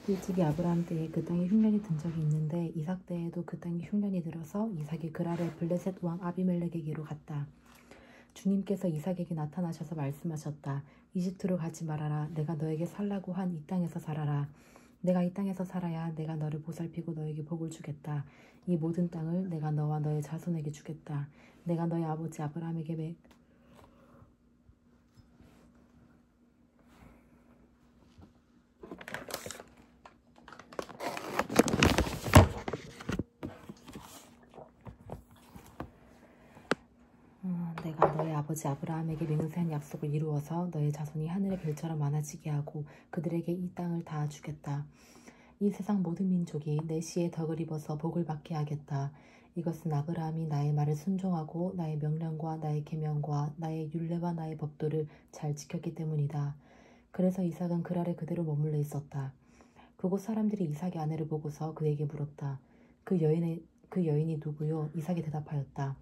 일찍이 아브라함 때에 그 땅에 흉년이 든 적이 있는데 이삭 때에도 그 땅에 흉년이 들어서 이삭이 그랄의 블레셋 왕 아비멜렉에게로 갔다. 주님께서 이삭에게 나타나셔서 말씀하셨다. 이집트로 가지 말아라. 내가 너에게 살라고 한 이 땅에서 살아라. 내가 이 땅에서 살아야 내가 너를 보살피고 너에게 복을 주겠다. 이 모든 땅을 내가 너와 너의 자손에게 주겠다. 내가 너의 아버지 아브라함에게 내가 너의 아버지 아브라함에게 맹세한 약속을 이루어서 너의 자손이 하늘의 별처럼 많아지게 하고 그들에게 이 땅을 다 주겠다. 이 세상 모든 민족이 내 시에 덕을 입어서 복을 받게 하겠다. 이것은 아브라함이 나의 말을 순종하고 나의 명령과 나의 계명과 나의 율례와 나의 법도를 잘 지켰기 때문이다. 그래서 이삭은 그랄에 그대로 머물러 있었다. 그곳 사람들이 이삭의 아내를 보고서 그에게 물었다. 그 여인이 누구요? 이삭이 대답하였다.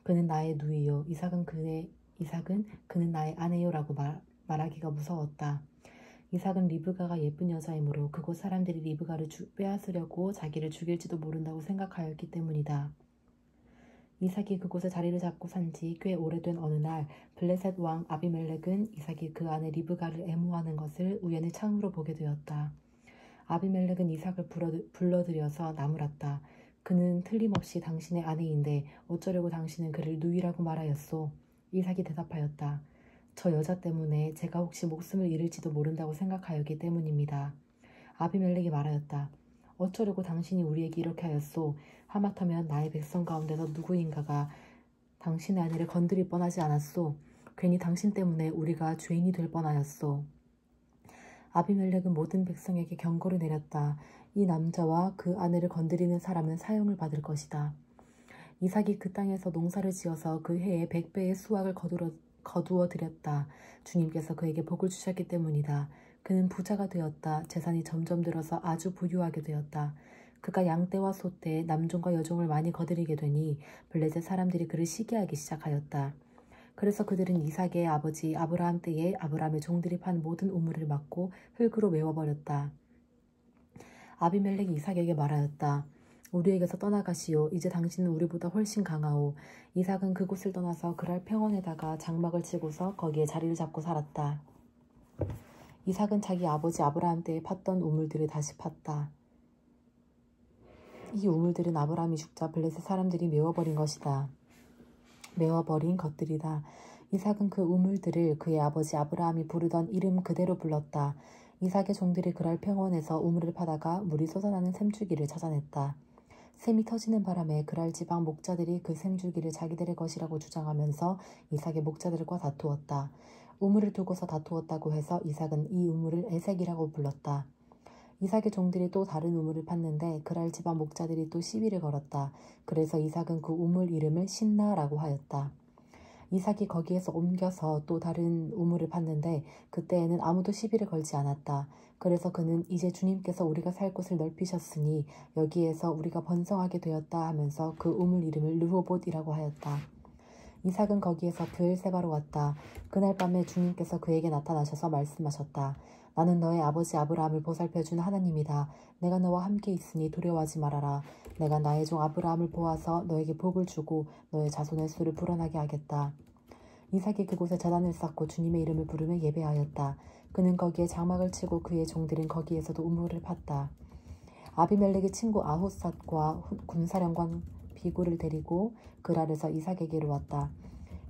그는 나의 누이요. 이삭은 그는 나의 아내요라고 말하기가 무서웠다. 이삭은 리브가가 예쁜 여자이므로 그곳 사람들이 리브가를 빼앗으려고 자기를 죽일지도 모른다고 생각하였기 때문이다. 이삭이 그곳에 자리를 잡고 산 지 꽤 오래된 어느 날 블레셋 왕 아비멜렉은 이삭이 그 아내 리브가를 애모하는 것을 우연히 창으로 보게 되었다. 아비멜렉은 이삭을 불러들여서 나무랐다. 그는 틀림없이 당신의 아내인데 어쩌려고 당신은 그를 누이라고 말하였소? 이삭이 대답하였다. 저 여자 때문에 제가 혹시 목숨을 잃을지도 모른다고 생각하였기 때문입니다. 아비멜렉이 말하였다. 어쩌려고 당신이 우리에게 이렇게 하였소? 하마터면 나의 백성 가운데서 누구인가가 당신의 아내를 건드릴 뻔하지 않았소? 괜히 당신 때문에 우리가 죄인이 될 뻔하였소. 아비멜렉은 모든 백성에게 경고를 내렸다. 이 남자와 그 아내를 건드리는 사람은 사형을 받을 것이다. 이삭이 그 땅에서 농사를 지어서 그 해에 100배의 수확을 거두어 드렸다. 주님께서 그에게 복을 주셨기 때문이다. 그는 부자가 되었다. 재산이 점점 늘어서 아주 부유하게 되었다. 그가 양떼와 소떼, 남종과 여종을 많이 거느리게 되니 블레셋 사람들이 그를 시기하기 시작하였다. 그래서 그들은 이삭의 아버지 아브라함 때에 아브라함의 종들이 판 모든 우물을 막고 흙으로 메워버렸다. 아비멜렉이 이삭에게 말하였다. 우리에게서 떠나가시오. 이제 당신은 우리보다 훨씬 강하오. 이삭은 그곳을 떠나서 그랄 평원에다가 장막을 치고서 거기에 자리를 잡고 살았다. 이삭은 자기 아버지 아브라함 때에 팠던 우물들을 다시 팠다. 이 우물들은 아브라함이 죽자 블레셋 사람들이 메워버린 것들이다. 이삭은 그 우물들을 그의 아버지 아브라함이 부르던 이름 그대로 불렀다. 이삭의 종들이 그랄 평원에서 우물을 파다가 물이 솟아나는 샘줄기를 찾아냈다. 샘이 터지는 바람에 그랄 지방 목자들이 그 샘줄기를 자기들의 것이라고 주장하면서 이삭의 목자들과 다투었다. 우물을 두고서 다투었다고 해서 이삭은 이 우물을 에색이라고 불렀다. 이삭의 종들이 또 다른 우물을 팠는데 그랄 지방 목자들이 또 시비를 걸었다. 그래서 이삭은 그 우물 이름을 신나라고 하였다. 이삭이 거기에서 옮겨서 또 다른 우물을 팠는데 그때에는 아무도 시비를 걸지 않았다. 그래서 그는 이제 주님께서 우리가 살 곳을 넓히셨으니 여기에서 우리가 번성하게 되었다 하면서 그 우물 이름을 르호봇이라고 하였다. 이삭은 거기에서 브엘세바로 왔다. 그날 밤에 주님께서 그에게 나타나셔서 말씀하셨다. 나는 너의 아버지 아브라함을 보살펴준 하나님이다. 내가 너와 함께 있으니 두려워하지 말아라. 내가 나의 종 아브라함을 보아서 너에게 복을 주고 너의 자손의 수를 불어나게 하겠다. 이삭이 그곳에 제단을 쌓고 주님의 이름을 부르며 예배하였다. 그는 거기에 장막을 치고 그의 종들은 거기에서도 우물을 팠다. 아비멜렉의 친구 아호삿과 군사령관 비굴을 데리고 그랄에서 이삭에게로 왔다.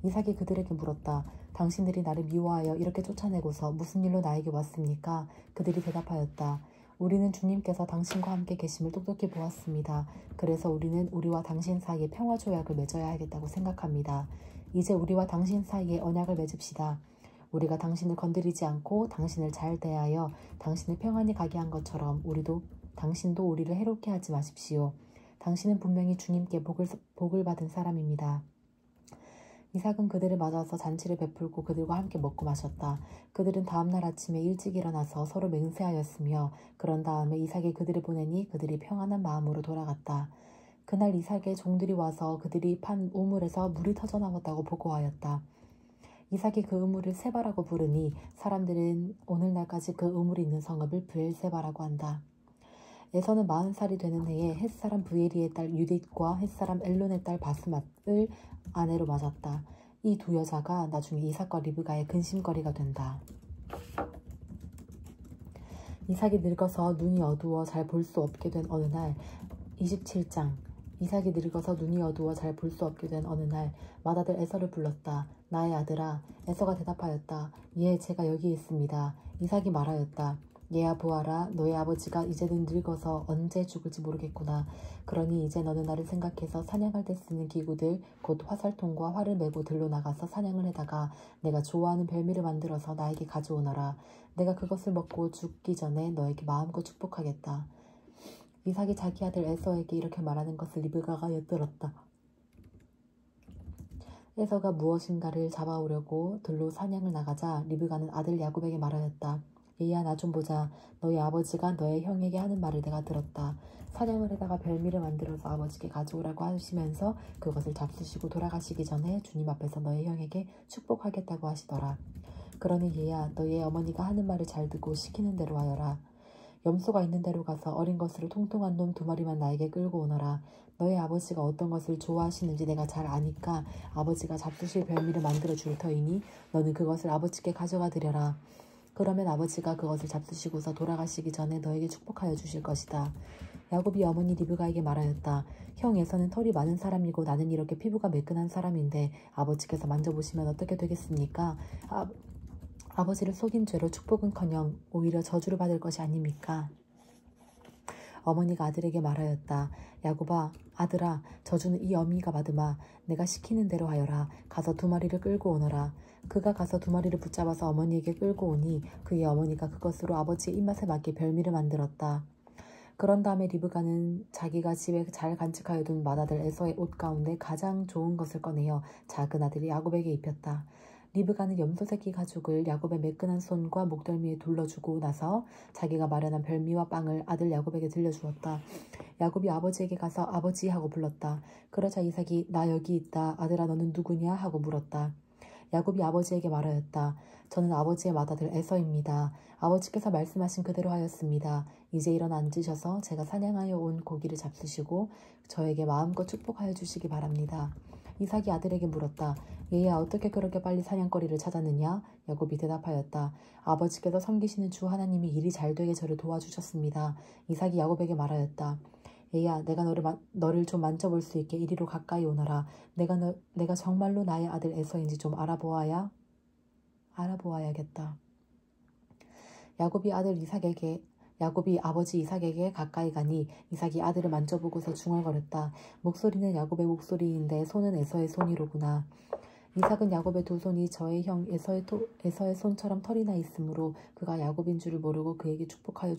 이삭이 그들에게 물었다. 당신들이 나를 미워하여 이렇게 쫓아내고서 무슨 일로 나에게 왔습니까? 그들이 대답하였다. 우리는 주님께서 당신과 함께 계심을 똑똑히 보았습니다. 그래서 우리는 우리와 당신 사이에 평화조약을 맺어야 하겠다고 생각합니다. 이제 우리와 당신 사이에 언약을 맺읍시다. 우리가 당신을 건드리지 않고 당신을 잘 대하여 당신을 평안히 가게 한 것처럼 당신도 우리를 해롭게 하지 마십시오. 당신은 분명히 주님께 복을 받은 사람입니다. 이삭은 그들을 맞아서 잔치를 베풀고 그들과 함께 먹고 마셨다. 그들은 다음날 아침에 일찍 일어나서 서로 맹세하였으며 그런 다음에 이삭이 그들을 보내니 그들이 평안한 마음으로 돌아갔다. 그날 이삭의 종들이 와서 그들이 판 우물에서 물이 터져나왔다고 보고하였다. 이삭이 그 우물을 세바라고 부르니 사람들은 오늘날까지 그 우물이 있는 성읍을 브엘세바라고 한다. 에서는 40살이 되는 해에 햇사람 브에리의 딸 유딧과 햇사람 엘론의 딸 바스맛을 아내로 맞았다. 이 두 여자가 나중에 이삭과 리브가의 근심거리가 된다. 이삭이 늙어서 눈이 어두워 잘 볼 수 없게 된 어느 날 27장 이삭이 늙어서 눈이 어두워 잘 볼 수 없게 된 어느 날 맏아들 에서를 불렀다. 나의 아들아. 에서가 대답하였다. 예, 제가 여기 있습니다. 이삭이 말하였다. 얘야 보아라. 너의 아버지가 이제는 늙어서 언제 죽을지 모르겠구나. 그러니 이제 너는 나를 생각해서 사냥할 때 쓰는 기구들 곧 화살통과 활을 메고 들로 나가서 사냥을 해다가 내가 좋아하는 별미를 만들어서 나에게 가져오너라. 내가 그것을 먹고 죽기 전에 너에게 마음껏 축복하겠다. 이삭이 자기 아들 에서에게 이렇게 말하는 것을 리브가가 엿들었다. 에서가 무엇인가를 잡아오려고 들로 사냥을 나가자 리브가는 아들 야곱에게 말하였다. 얘야 나 좀 보자. 너희 아버지가 너의 형에게 하는 말을 내가 들었다. 사냥을 해다가 별미를 만들어서 아버지께 가져오라고 하시면서 그것을 잡수시고 돌아가시기 전에 주님 앞에서 너의 형에게 축복하겠다고 하시더라. 그러니 얘야 너희 어머니가 하는 말을 잘 듣고 시키는 대로 하여라. 염소가 있는 데로 가서 어린 것으로 통통한 놈 2마리만 나에게 끌고 오너라. 너의 아버지가 어떤 것을 좋아하시는지 내가 잘 아니까 아버지가 잡수실 별미를 만들어 줄 터이니 너는 그것을 아버지께 가져가 드려라. 그러면 아버지가 그것을 잡수시고서 돌아가시기 전에 너에게 축복하여 주실 것이다. 야곱이 어머니 리브가에게 말하였다. 형 에서는 털이 많은 사람이고 나는 이렇게 피부가 매끈한 사람인데 아버지께서 만져보시면 어떻게 되겠습니까? 아버지를 속인 죄로 축복은커녕 오히려 저주를 받을 것이 아닙니까? 어머니가 아들에게 말하였다. 야곱아, 아들아, 저주는 이 어미가 받으마. 내가 시키는 대로 하여라. 가서 2마리를 끌고 오너라. 그가 가서 2마리를 붙잡아서 어머니에게 끌고 오니 그의 어머니가 그것으로 아버지의 입맛에 맞게 별미를 만들었다. 그런 다음에 리브가는 자기가 집에 잘 간직하여 둔 맏아들 에서의 옷 가운데 가장 좋은 것을 꺼내어 작은 아들 야곱에게 입혔다. 리브가는 염소 새끼 가죽을 야곱의 매끈한 손과 목덜미에 둘러주고 나서 자기가 마련한 별미와 빵을 아들 야곱에게 들려주었다. 야곱이 아버지에게 가서 아버지 하고 불렀다. 그러자 이삭이 나 여기 있다. 아들아 너는 누구냐? 하고 물었다. 야곱이 아버지에게 말하였다. 저는 아버지의 맏아들 에서입니다. 아버지께서 말씀하신 그대로 하였습니다. 이제 일어나 앉으셔서 제가 사냥하여 온 고기를 잡수시고 저에게 마음껏 축복하여 주시기 바랍니다. 이삭이 아들에게 물었다. 얘야 어떻게 그렇게 빨리 사냥거리를 찾았느냐? 야곱이 대답하였다. 아버지께서 섬기시는 주 하나님이 일이 잘되게 저를 도와주셨습니다. 이삭이 야곱에게 말하였다. 얘야 내가 너를 좀 만져볼 수 있게 이리로 가까이 오너라. 내가 정말로 나의 아들 에서인지 좀 알아보아야겠다. 야곱이 아버지 이삭에게 가까이 가니 이삭이 아들을 만져보고서 중얼거렸다. 목소리는 야곱의 목소리인데 손은 에서의 손이로구나. 이삭은 야곱의 2 손이 저의 형 에서의 손처럼 털이 나 있으므로 그가 야곱인 줄을 모르고 그에게 축복하여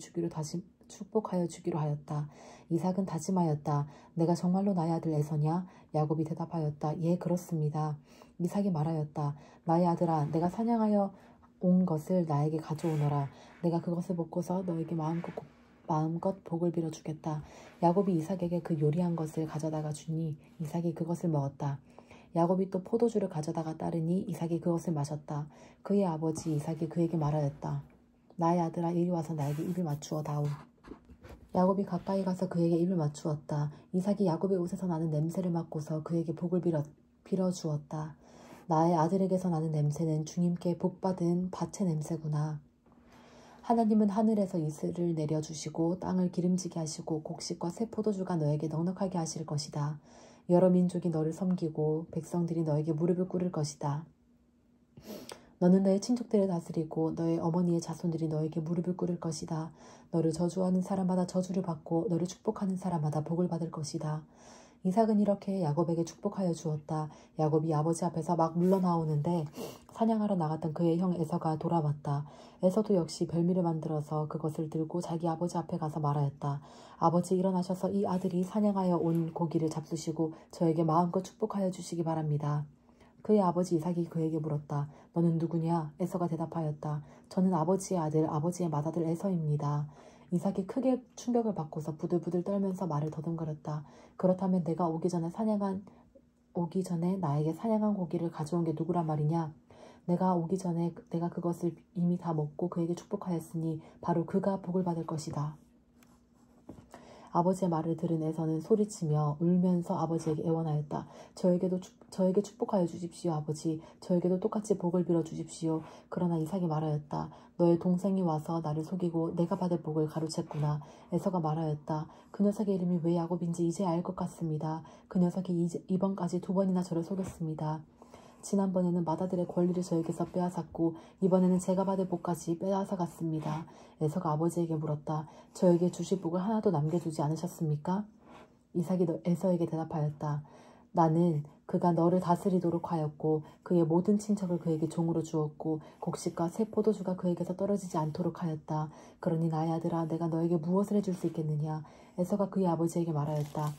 주기로 하였다. 이삭은 다짐하였다. 내가 정말로 나의 아들 에서냐? 야곱이 대답하였다. 예, 그렇습니다. 이삭이 말하였다. 나의 아들아, 내가 사냥하여 온 것을 나에게 가져오너라. 내가 그것을 먹고서 너에게 마음껏 복을 빌어주겠다. 야곱이 이삭에게 그 요리한 것을 가져다가 주니 이삭이 그것을 먹었다. 야곱이 또 포도주를 가져다가 따르니 이삭이 그것을 마셨다. 그의 아버지 이삭이 그에게 말하였다. 나의 아들아 이리 와서 나에게 입을 맞추어 다오. 야곱이 가까이 가서 그에게 입을 맞추었다. 이삭이 야곱의 옷에서 나는 냄새를 맡고서 그에게 복을 빌어주었다. 나의 아들에게서 나는 냄새는 주님께 복받은 밭의 냄새구나. 하나님은 하늘에서 이슬을 내려주시고 땅을 기름지게 하시고 곡식과 새 포도주가 너에게 넉넉하게 하실 것이다. 여러 민족이 너를 섬기고 백성들이 너에게 무릎을 꿇을 것이다. 너는 너의 친족들을 다스리고 너의 어머니의 자손들이 너에게 무릎을 꿇을 것이다. 너를 저주하는 사람마다 저주를 받고 너를 축복하는 사람마다 복을 받을 것이다. 이삭은 이렇게 야곱에게 축복하여 주었다. 야곱이 아버지 앞에서 막 물러나오는데 사냥하러 나갔던 그의 형 에서가 돌아왔다. 에서도 역시 별미를 만들어서 그것을 들고 자기 아버지 앞에 가서 말하였다. 아버지 일어나셔서 이 아들이 사냥하여 온 고기를 잡수시고 저에게 마음껏 축복하여 주시기 바랍니다. 그의 아버지 이삭이 그에게 물었다. 너는 누구냐? 에서가 대답하였다. 저는 아버지의 아들, 아버지의 맏아들 에서입니다. 이삭이 크게 충격을 받고서 부들부들 떨면서 말을 더듬거렸다. 그렇다면 내가 오기 전에 나에게 사냥한 고기를 가져온 게 누구란 말이냐? 내가 오기 전에 내가 그것을 이미 다 먹고 그에게 축복하였으니 바로 그가 복을 받을 것이다. 아버지의 말을 들은 에서는 소리치며 울면서 아버지에게 애원하였다. 저에게 축복하여 주십시오, 아버지. 저에게도 똑같이 복을 빌어 주십시오. 그러나 이삭이 말하였다. 너의 동생이 와서 나를 속이고 내가 받을 복을 가로챘구나. 에서가 말하였다. 그 녀석의 이름이 왜 야곱인지 이제 알 것 같습니다. 그 녀석이 이번까지 2번이나 저를 속였습니다. 지난번에는 맏아들의 권리를 저에게서 빼앗았고 이번에는 제가 받을 복까지 빼앗아갔습니다. 에서가 아버지에게 물었다. 저에게 주실 복을 하나도 남겨두지 않으셨습니까? 이삭이 에서에게 대답하였다. 나는 그가 너를 다스리도록 하였고 그의 모든 친척을 그에게 종으로 주었고 곡식과 새 포도주가 그에게서 떨어지지 않도록 하였다. 그러니 나의 아들아, 내가 너에게 무엇을 해줄 수 있겠느냐? 에서가 그의 아버지에게 말하였다.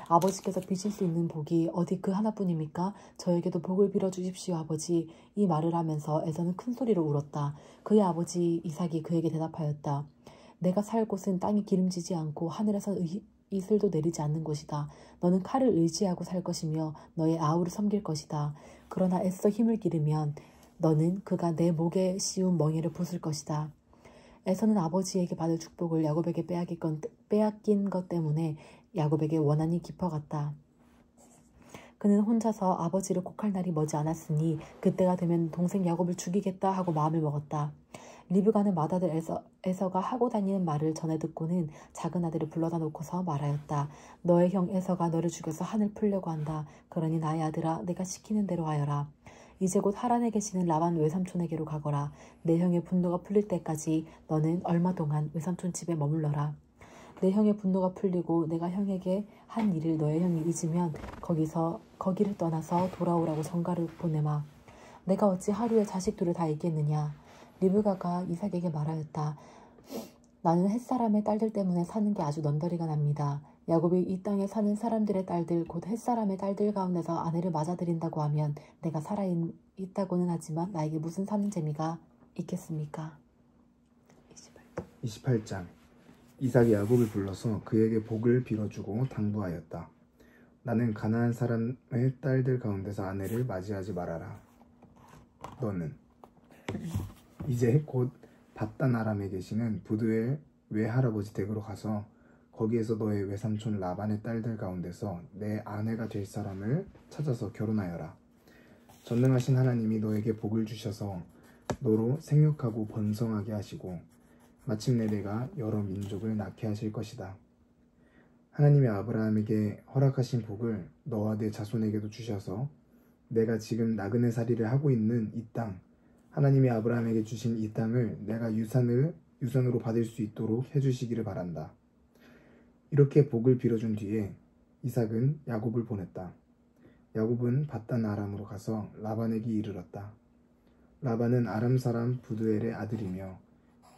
아버지께서 빚을 수 있는 복이 어디 그 하나뿐입니까? 저에게도 복을 빌어 주십시오, 아버지. 이 말을 하면서 에서는 큰 소리로 울었다. 그의 아버지 이삭이 그에게 대답하였다. 내가 살 곳은 땅이 기름지지 않고 하늘에서 이슬도 내리지 않는 곳이다. 너는 칼을 의지하고 살 것이며 너의 아우를 섬길 것이다. 그러나 애써 힘을 기르면 너는 그가 내 목에 씌운 멍에를 부술 것이다. 에서는 아버지에게 받을 축복을 야곱에게 빼앗긴 것 때문에 야곱에게 원한이 깊어갔다. 그는 혼자서 아버지를 곡할 날이 머지 않았으니 그때가 되면 동생 야곱을 죽이겠다 하고 마음을 먹었다. 리브가는 맏아들 에서가 하고 다니는 말을 전해 듣고는 작은 아들을 불러다 놓고서 말하였다. 너의 형 에서가 너를 죽여서 하늘 풀려고 한다. 그러니 나의 아들아, 내가 시키는 대로 하여라. 이제 곧 하란에 계시는 라반 외삼촌에게로 가거라. 내 형의 분노가 풀릴 때까지 너는 얼마 동안 외삼촌 집에 머물러라. 내 형의 분노가 풀리고 내가 형에게 한 일을 너의 형이 잊으면 거기를 떠나서 돌아오라고 전가를 보내마. 내가 어찌 하루에 자식 둘을 다 잊겠느냐. 리브가가 이삭에게 말하였다. 나는 햇사람의 딸들 때문에 사는 게 아주 넌더리가 납니다. 야곱이 이 땅에 사는 사람들의 딸들 곧 햇사람의 딸들 가운데서 아내를 맞아들인다고 하면 내가 살아있다고는 하지만 나에게 무슨 사는 재미가 있겠습니까? 28장 이삭이 야곱을 불러서 그에게 복을 빌어주고 당부하였다. 나는 가나안 사람의 딸들 가운데서 아내를 맞이하지 말아라. 너는 이제 곧 밧단 아람에 계시는 부두엘 외할아버지 댁으로 가서 거기에서 너의 외삼촌 라반의 딸들 가운데서 내 아내가 될 사람을 찾아서 결혼하여라. 전능하신 하나님이 너에게 복을 주셔서 너로 생육하고 번성하게 하시고 마침내 내가 여러 민족을 낳게 하실 것이다. 하나님이 아브라함에게 허락하신 복을 너와 내 자손에게도 주셔서 내가 지금 나그네 살이를 하고 있는 이 땅, 하나님이 아브라함에게 주신 이 땅을 내가 유산으로 받을 수 있도록 해주시기를 바란다. 이렇게 복을 빌어준 뒤에 이삭은 야곱을 보냈다. 야곱은 밧단 아람으로 가서 라반에게 이르렀다. 라반은 아람 사람 부두엘의 아들이며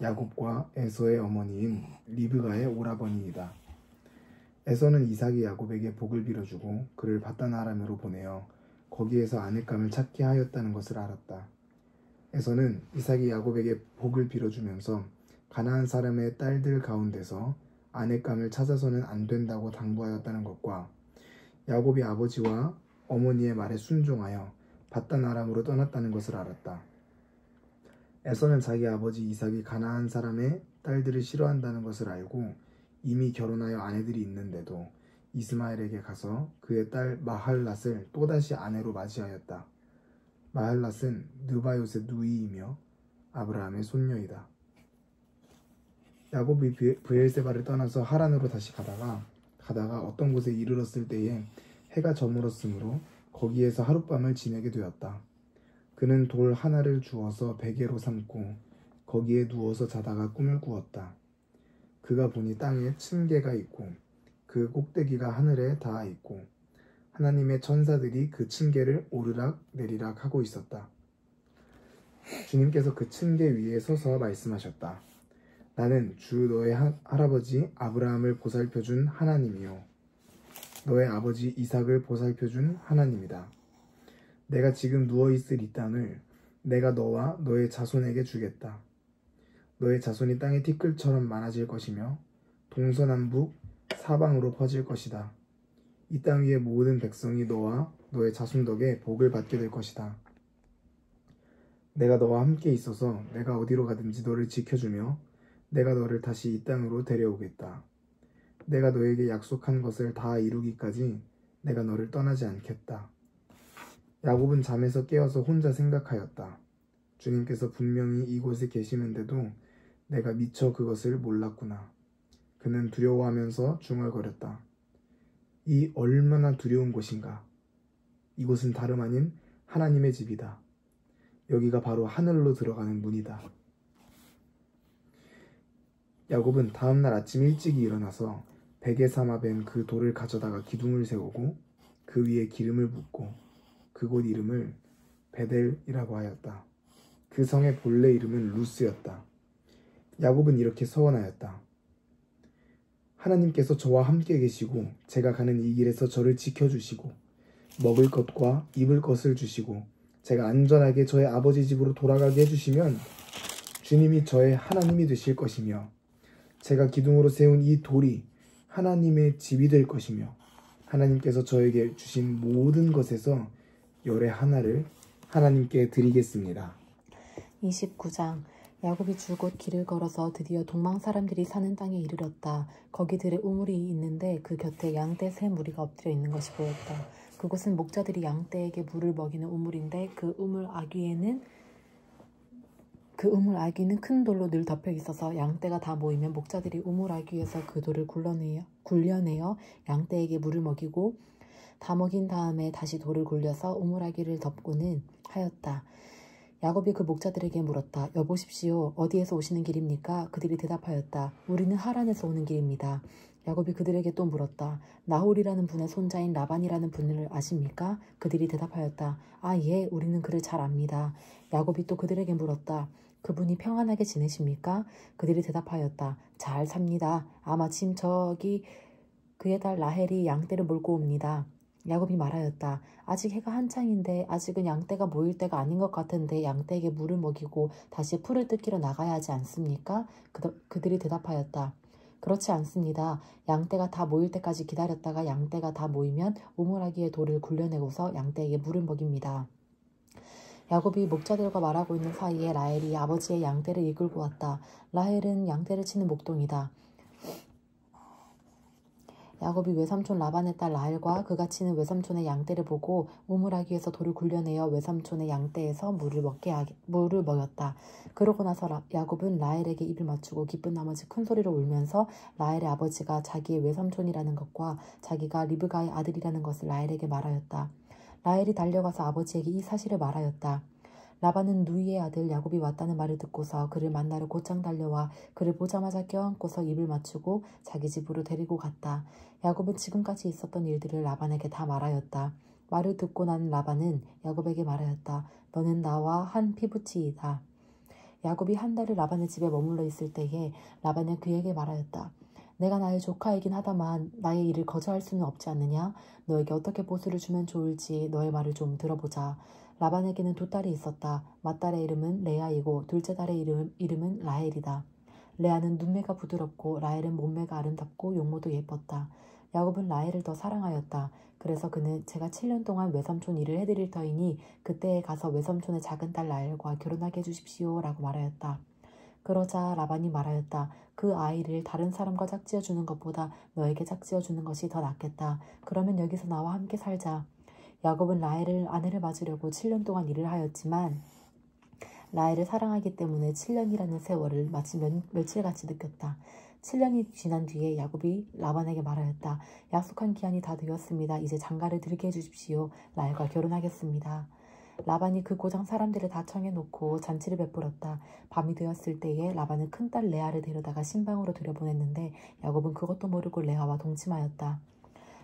야곱과 에서의 어머니인 리브가의 오라버니이다. 에서는 이삭이 야곱에게 복을 빌어주고 그를 밧단 아람으로 보내어 거기에서 아내감을 찾게 하였다는 것을 알았다. 에서는 이삭이 야곱에게 복을 빌어주면서 가나안 사람의 딸들 가운데서 아내감을 찾아서는 안 된다고 당부하였다는 것과 야곱이 아버지와 어머니의 말에 순종하여 밧단 아람으로 떠났다는 것을 알았다. 에서는 자기 아버지 이삭이 가나안 사람의 딸들을 싫어한다는 것을 알고 이미 결혼하여 아내들이 있는데도 이스마엘에게 가서 그의 딸 마할랏을 또다시 아내로 맞이하였다. 마할랏은 느바요의 누이이며 아브라함의 손녀이다. 야곱이 브엘세바를 떠나서 하란으로 다시 가다가 어떤 곳에 이르렀을 때에 해가 저물었으므로 거기에서 하룻밤을 지내게 되었다. 그는 돌 하나를 주워서 베개로 삼고 거기에 누워서 자다가 꿈을 꾸었다. 그가 보니 땅에 층계가 있고 그 꼭대기가 하늘에 닿아 있고 하나님의 천사들이 그 층계를 오르락 내리락 하고 있었다. 주님께서 그 층계 위에 서서 말씀하셨다. 나는 주 너의 할아버지 아브라함을 보살펴준 하나님이요 너의 아버지 이삭을 보살펴준 하나님이다. 내가 지금 누워있을 이 땅을 내가 너와 너의 자손에게 주겠다. 너의 자손이 땅의 티끌처럼 많아질 것이며 동서남북 사방으로 퍼질 것이다. 이 땅 위의 모든 백성이 너와 너의 자손 덕에 복을 받게 될 것이다. 내가 너와 함께 있어서 내가 어디로 가든지 너를 지켜주며 내가 너를 다시 이 땅으로 데려오겠다. 내가 너에게 약속한 것을 다 이루기까지 내가 너를 떠나지 않겠다. 야곱은 잠에서 깨어서 혼자 생각하였다. 주님께서 분명히 이곳에 계시는데도 내가 미처 그것을 몰랐구나. 그는 두려워하면서 중얼거렸다. 이 얼마나 두려운 곳인가. 이곳은 다름 아닌 하나님의 집이다. 여기가 바로 하늘로 들어가는 문이다. 야곱은 다음날 아침 일찍이 일어나서 베개 삼아 벤 그 돌을 가져다가 기둥을 세우고 그 위에 기름을 붓고 그곳 이름을 베델이라고 하였다. 그 성의 본래 이름은 루스였다. 야곱은 이렇게 서원하였다. 하나님께서 저와 함께 계시고 제가 가는 이 길에서 저를 지켜주시고 먹을 것과 입을 것을 주시고 제가 안전하게 저의 아버지 집으로 돌아가게 해주시면 주님이 저의 하나님이 되실 것이며 제가 기둥으로 세운 이 돌이 하나님의 집이 될 것이며 하나님께서 저에게 주신 모든 것에서 열의 하나를 하나님께 드리겠습니다. 29장 야곱이 줄곧 길을 걸어서 드디어 동방 사람들이 사는 땅에 이르렀다. 거기들의 우물이 있는데 그 곁에 양떼 세 무리가 엎드려 있는 것이 보였다. 그곳은 목자들이 양떼에게 물을 먹이는 우물인데 그 우물 아귀는 큰 돌로 늘 덮여 있어서 양떼가 다 모이면 목자들이 우물 아귀에서 그 돌을 굴려내어 양떼에게 물을 먹이고 다 먹인 다음에 다시 돌을 굴려서 우물 아귀를 덮고는 하였다. 야곱이 그 목자들에게 물었다. 여보십시오. 어디에서 오시는 길입니까? 그들이 대답하였다. 우리는 하란에서 오는 길입니다. 야곱이 그들에게 또 물었다. 나홀이라는 분의 손자인 라반이라는 분을 아십니까? 그들이 대답하였다. 아, 예, 우리는 그를 잘 압니다. 야곱이 또 그들에게 물었다. 그분이 평안하게 지내십니까? 그들이 대답하였다. 잘 삽니다. 마침 저기 그의 딸 라헬이 양떼를 몰고 옵니다. 야곱이 말하였다. 아직 해가 한창인데 아직은 양떼가 모일 때가 아닌 것 같은데 양떼에게 물을 먹이고 다시 풀을 뜯기러 나가야 하지 않습니까? 그들이 대답하였다. 그렇지 않습니다. 양떼가 다 모일 때까지 기다렸다가 양떼가 다 모이면 우물아귀의 돌을 굴려내고서 양떼에게 물을 먹입니다. 야곱이 목자들과 말하고 있는 사이에 라헬이 아버지의 양떼를 이끌고 왔다. 라헬은 양떼를 치는 목동이다. 야곱이 외삼촌 라반의 딸 라헬과 그가 치는 외삼촌의 양떼를 보고 우물아귀에서 돌을 굴려내어 외삼촌의 양떼에서 물을 먹였다. 그러고 나서 야곱은 라헬에게 입을 맞추고 기쁜 나머지 큰 소리로 울면서 라헬의 아버지가 자기의 외삼촌이라는 것과 자기가 리브가의 아들이라는 것을 라헬에게 말하였다. 라헬이 달려가서 아버지에게 이 사실을 말하였다. 라반은 누이의 아들 야곱이 왔다는 말을 듣고서 그를 만나러 곧장 달려와 그를 보자마자 껴안고서 입을 맞추고 자기 집으로 데리고 갔다. 야곱은 지금까지 있었던 일들을 라반에게 다 말하였다. 말을 듣고 난 라반은 야곱에게 말하였다. 너는 나와 한 피부치이다. 야곱이 한 달을 라반의 집에 머물러 있을 때에 라반은 그에게 말하였다. 내가 나의 조카이긴 하다만 나의 일을 거저할 수는 없지 않느냐? 너에게 어떻게 보수를 주면 좋을지 너의 말을 좀 들어보자. 라반에게는 두 딸이 있었다. 맏딸의 이름은 레아이고 둘째 딸의 이름은 라헬이다. 레아는 눈매가 부드럽고 라헬은 몸매가 아름답고 용모도 예뻤다. 야곱은 라헬을 더 사랑하였다. 그래서 그는 제가 7년 동안 외삼촌 일을 해드릴 터이니 그때에 가서 외삼촌의 작은 딸 라헬과 결혼하게 해주십시오 라고 말하였다. 그러자 라반이 말하였다. 그 아이를 다른 사람과 짝지어 주는 것보다 너에게 짝지어 주는 것이 더 낫겠다. 그러면 여기서 나와 함께 살자. 야곱은 라헬을 아내를 맞으려고 7년 동안 일을 하였지만 라헬을 사랑하기 때문에 7년이라는 세월을 마치 며칠같이 느꼈다. 7년이 지난 뒤에 야곱이 라반에게 말하였다. 약속한 기한이 다 되었습니다. 이제 장가를 들게 해주십시오. 라헬과 결혼하겠습니다. 라반이 그 고장 사람들을 다 청해놓고 잔치를 베풀었다. 밤이 되었을 때에 라반은 큰딸 레아를 데려다가 신방으로 들여보냈는데 야곱은 그것도 모르고 레아와 동침하였다.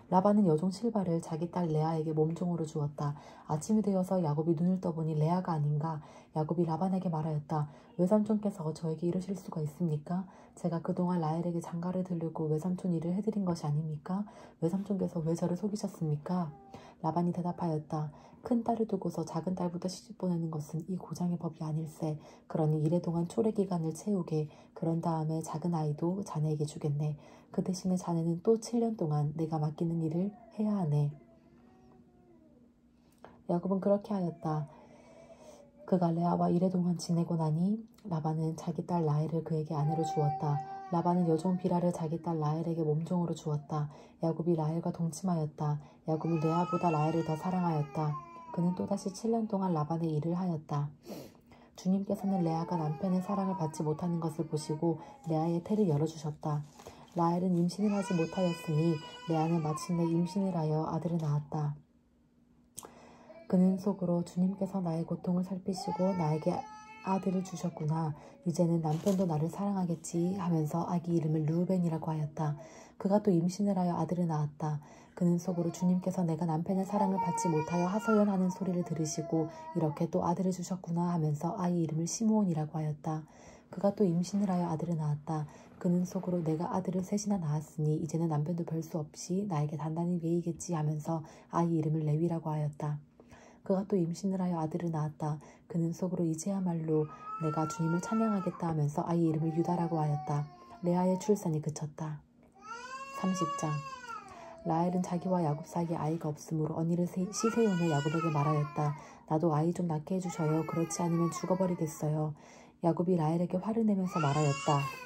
라반은 여종 실바를 자기 딸 레아에게 몸종으로 주었다. 아침이 되어서 야곱이 눈을 떠보니 레아가 아닌가. 야곱이 라반에게 말하였다. 외삼촌께서 저에게 이러실 수가 있습니까? 제가 그동안 라헬에게 장가를 들려고 외삼촌 일을 해드린 것이 아닙니까? 외삼촌께서 왜 저를 속이셨습니까? 라반이 대답하였다. 큰 딸을 두고서 작은 딸부터 시집 보내는 것은 이 고장의 법이 아닐세. 그러니 이래 동안 초래 기간을 채우게. 그런 다음에 작은 아이도 자네에게 주겠네. 그 대신에 자네는 또 7년 동안 내가 맡기는 일을 해야 하네. 야곱은 그렇게 하였다. 그가 레아와 이래 동안 지내고 나니 라반은 자기 딸 라헬을 그에게 아내로 주었다. 라반은 여종 비라를 자기 딸 라헬에게 몸종으로 주었다. 야곱이 라헬과 동침하였다. 야곱은 레아보다 라헬을 더 사랑하였다. 그는 또다시 7년 동안 라반의 일을 하였다. 주님께서는 레아가 남편의 사랑을 받지 못하는 것을 보시고 레아의 태를 열어주셨다. 라헬은 임신을 하지 못하였으니 레아는 마침내 임신을 하여 아들을 낳았다. 그는 속으로 주님께서 나의 고통을 살피시고 나에게 아들을 주셨구나. 이제는 남편도 나를 사랑하겠지 하면서 아기 이름을 르우벤이라고 하였다. 그가 또 임신을 하여 아들을 낳았다. 그는 속으로 주님께서 내가 남편의 사랑을 받지 못하여 하소연하는 소리를 들으시고 이렇게 또 아들을 주셨구나 하면서 아이 이름을 시므온이라고 하였다. 그가 또 임신을 하여 아들을 낳았다. 그는 속으로 내가 아들을 셋이나 낳았으니 이제는 남편도 별 수 없이 나에게 단단히 매이겠지 하면서 아이 이름을 레위라고 하였다. 그가 또 임신을 하여 아들을 낳았다. 그는 속으로 이제야말로 내가 주님을 찬양하겠다 하면서 아이 이름을 유다라고 하였다. 레아의 출산이 그쳤다. 30장 라헬은 자기와 야곱 사이에 아이가 없으므로 언니를 시세오며 야곱에게 말하였다. 나도 아이 좀 낳게 해주셔요. 그렇지 않으면 죽어버리겠어요. 야곱이 라헬에게 화를 내면서 말하였다.